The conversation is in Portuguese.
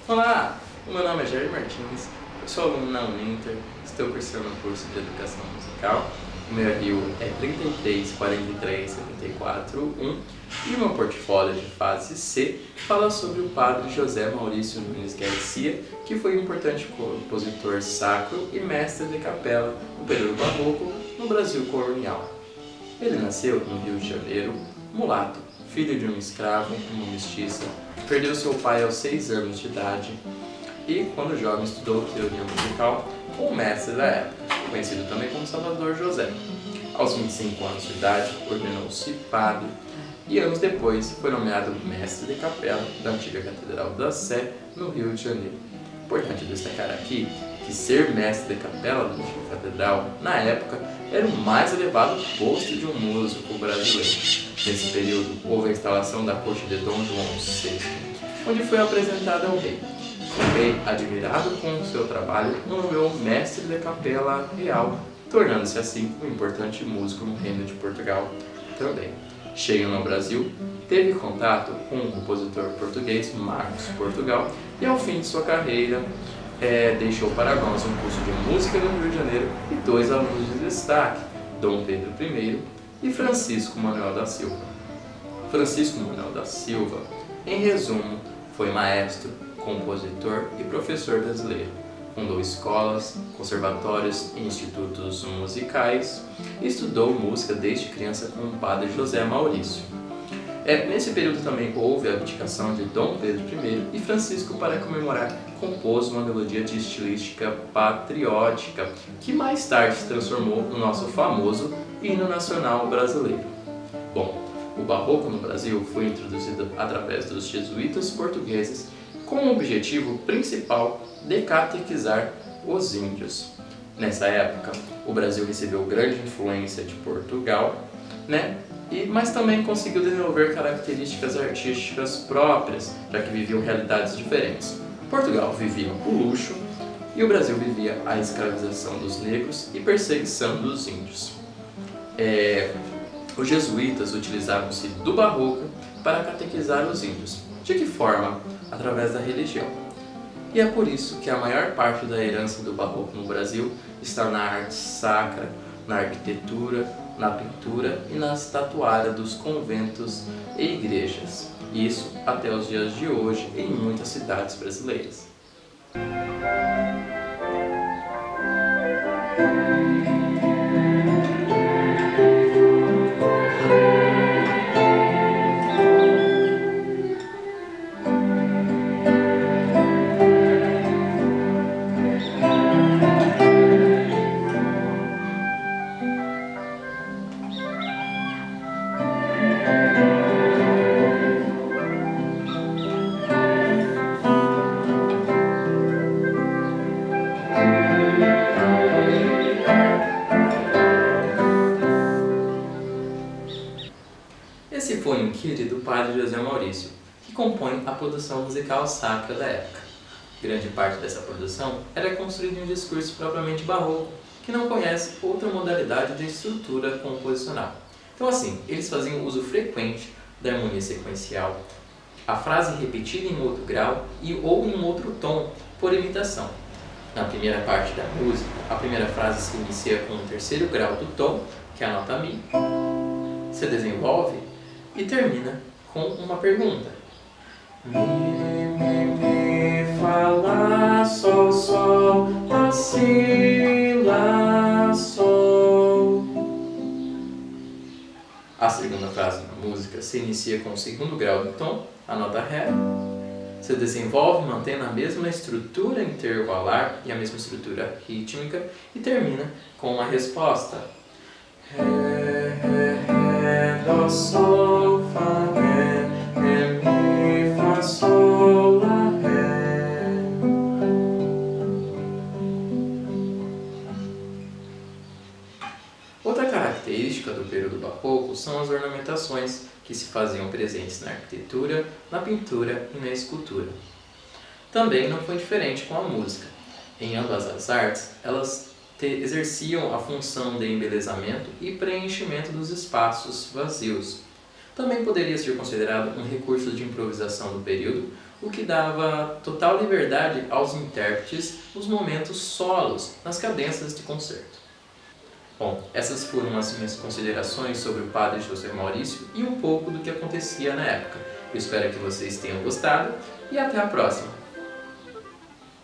Olá, o meu nome é Jair Martins, eu sou aluno na Uninter, estou cursando o curso de Educação Musical. O meu RU é 334374-1 e o meu portfólio de fase C fala sobre o padre José Maurício Nunes Garcia, que foi um importante compositor sacro e mestre de capela no período barroco no Brasil colonial. Ele nasceu no Rio de Janeiro, mulato, filho de um escravo e uma mestiça, perdeu seu pai aos 6 anos de idade e, quando jovem, estudou teoria musical com o mestre da época, conhecido também como Salvador José. Aos 25 anos de idade, ordenou-se padre e, anos depois, foi nomeado mestre de capela da antiga Catedral da Sé, no Rio de Janeiro. Importante destacar aqui que ser mestre de capela da antiga catedral, na época, era o mais elevado posto de um músico brasileiro. Nesse período, houve a instalação da corte de Dom João VI, onde foi apresentada ao rei. O rei, admirado com o seu trabalho, nomeou mestre de capela real, tornando-se assim um importante músico no Reino de Portugal também. Chegando ao Brasil, teve contato com o compositor português Marcos Portugal e, ao fim de sua carreira, deixou para nós um curso de música no Rio de Janeiro e 2 alunos de destaque, Dom Pedro I e Francisco Manuel da Silva. Francisco Manuel da Silva, em resumo, foi maestro, compositor e professor brasileiro. Fundou escolas, conservatórios e institutos musicais e estudou música desde criança com o padre José Maurício. Nesse período também houve a abdicação de Dom Pedro I e Francisco, para comemorar, compôs uma melodia de estilística patriótica que mais tarde se transformou no nosso famoso hino nacional brasileiro. Bom, o barroco no Brasil foi introduzido através dos jesuítas portugueses com o objetivo principal de catequizar os índios. Nessa época, o Brasil recebeu grande influência de Portugal, mas também conseguiu desenvolver características artísticas próprias, já que viviam realidades diferentes. Portugal vivia o luxo e o Brasil vivia a escravização dos negros e perseguição dos índios. Os jesuítas utilizavam-se do barroco para catequizar os índios. De que forma? Através da religião. E é por isso que a maior parte da herança do barroco no Brasil está na arte sacra, na arquitetura, na pintura e na estatuária dos conventos e igrejas. Isso até os dias de hoje em muitas cidades brasileiras. Esse foi um kit do padre José Maurício, que compõe a produção musical sacra da época. Grande parte dessa produção era construída em um discurso propriamente barroco, que não conhece outra modalidade de estrutura composicional. Então assim, eles faziam uso frequente da harmonia sequencial, a frase repetida em outro grau ou em outro tom, por imitação. Na primeira parte da música, a primeira frase se inicia com o 3º grau do tom, que é a nota Mi, se desenvolve e termina com uma pergunta. Mi, Fá, Lá, Sol, Sol, Lá, Si, Lá, Sol. A segunda frase da música se inicia com o 2º grau do tom, a nota Ré, se desenvolve mantendo a mesma estrutura intervalar e a mesma estrutura rítmica e termina com a resposta. Ré, Ré, Ré, Dó, Sol, Fá, Ré, Ré, Mi, Fá, Sol, Lá, Ré. Outra característica do período barroco são as ornamentações, que se faziam presentes na arquitetura, na pintura e na escultura. Também não foi diferente com a música. Em ambas as artes, elas exerciam a função de embelezamento e preenchimento dos espaços vazios. Também poderia ser considerado um recurso de improvisação do período, o que dava total liberdade aos intérpretes nos momentos solos, nas cadências de concerto. Bom, essas foram as minhas considerações sobre o padre José Maurício e um pouco do que acontecia na época. Eu espero que vocês tenham gostado e até a próxima!